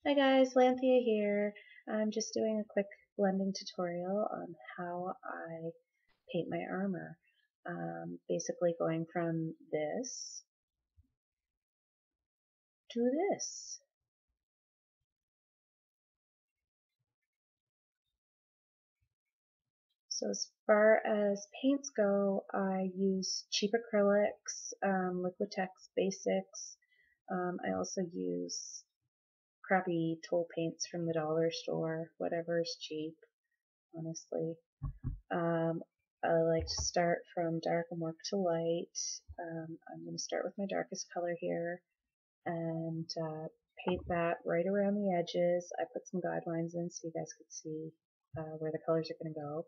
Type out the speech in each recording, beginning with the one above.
Hi guys, Lanthea here. I'm just doing a quick blending tutorial on how I paint my armor. Basically going from this to this. So as far as paints go, I use cheap acrylics, Liquitex Basics. I also use crappy tole paints from the dollar store, whatever's cheap, honestly. Um, I like to start from dark and work to light. I'm going to start with my darkest color here and paint that right around the edges. I put some guidelines in so you guys could see where the colors are going to go.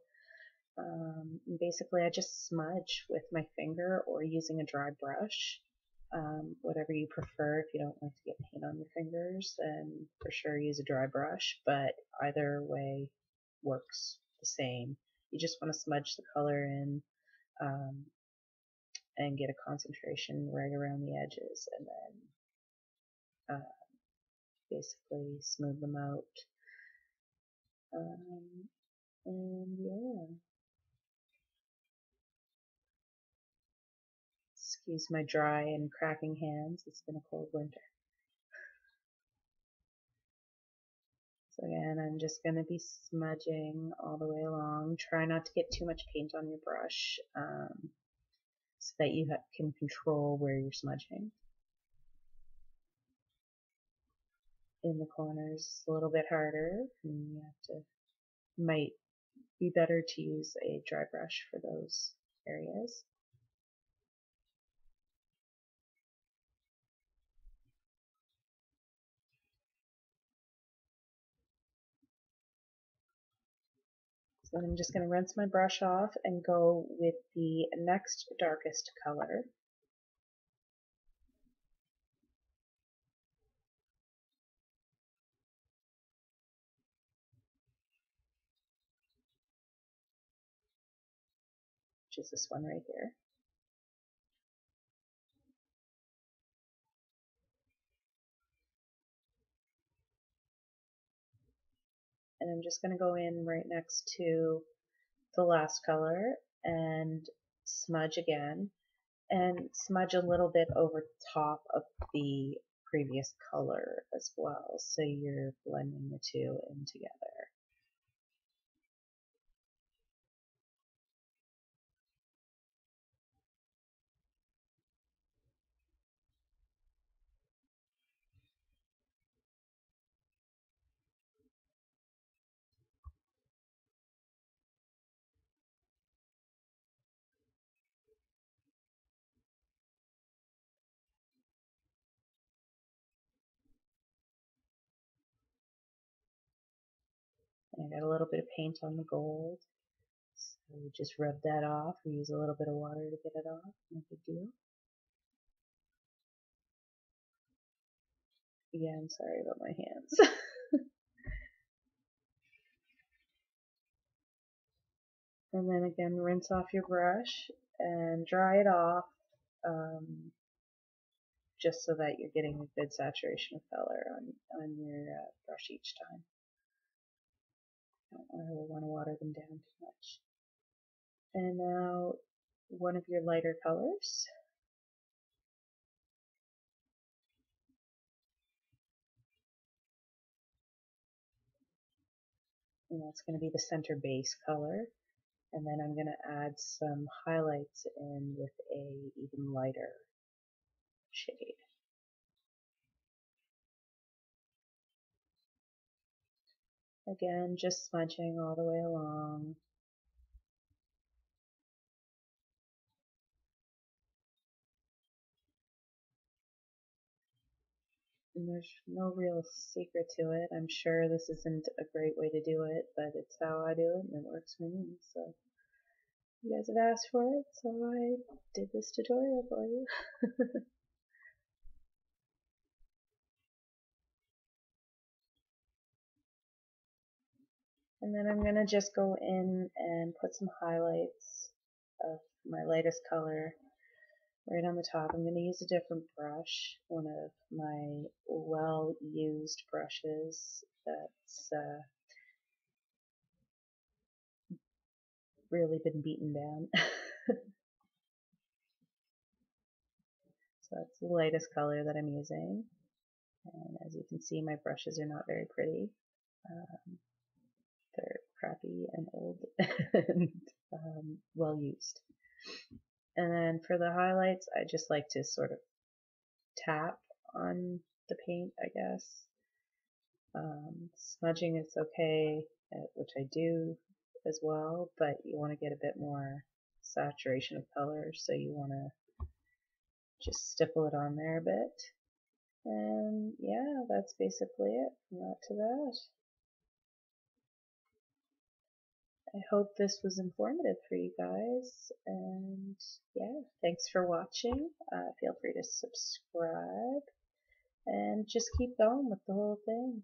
Basically, I just smudge with my finger or using a dry brush. Whatever you prefer. If you don't like to get paint on your fingers, then for sure use a dry brush, but either way works the same. You just want to smudge the color in um, and get a concentration right around the edges, and then basically smooth them out. And yeah, excuse my dry and cracking hands. It's been a cold winter. So again, I'm just going to be smudging all the way along. Try not to get too much paint on your brush so that you can control where you're smudging. In the corners, it's a little bit harder, and you have to, might be better to use a dry brush for those areas. So then I'm just going to rinse my brush off and go with the next darkest color. Which is this one right here. And I'm just going to go in right next to the last color and smudge again, and smudge a little bit over top of the previous color as well, so you're blending the two in together. And I got a little bit of paint on the gold, so just rub that off or use a little bit of water to get it off, no big deal. Yeah, I'm sorry about my hands. And then again, rinse off your brush and dry it off, just so that you're getting a good saturation of color on your brush each time. I don't really want to water them down too much. And now one of your lighter colors. And that's going to be the center base color. And then I'm going to add some highlights in with a even lighter shade. Again, just smudging all the way along. And there's no real secret to it. I'm sure this isn't a great way to do it, but it's how I do it and it works for me. So you guys have asked for it, so I did this tutorial for you. And then I'm going to just go in and put some highlights of my lightest color right on the top. I'm going to use a different brush, one of my well-used brushes that's really been beaten down. So that's the lightest color that I'm using. And as you can see, my brushes are not very pretty. They're crappy and old and well used. And then for the highlights, I just like to sort of tap on the paint, I guess. Smudging is okay, which I do as well, but you want to get a bit more saturation of color, so you want to just stipple it on there a bit. And yeah, that's basically it from that to that. I hope this was informative for you guys, and yeah, thanks for watching. Feel free to subscribe, and just keep going with the whole thing.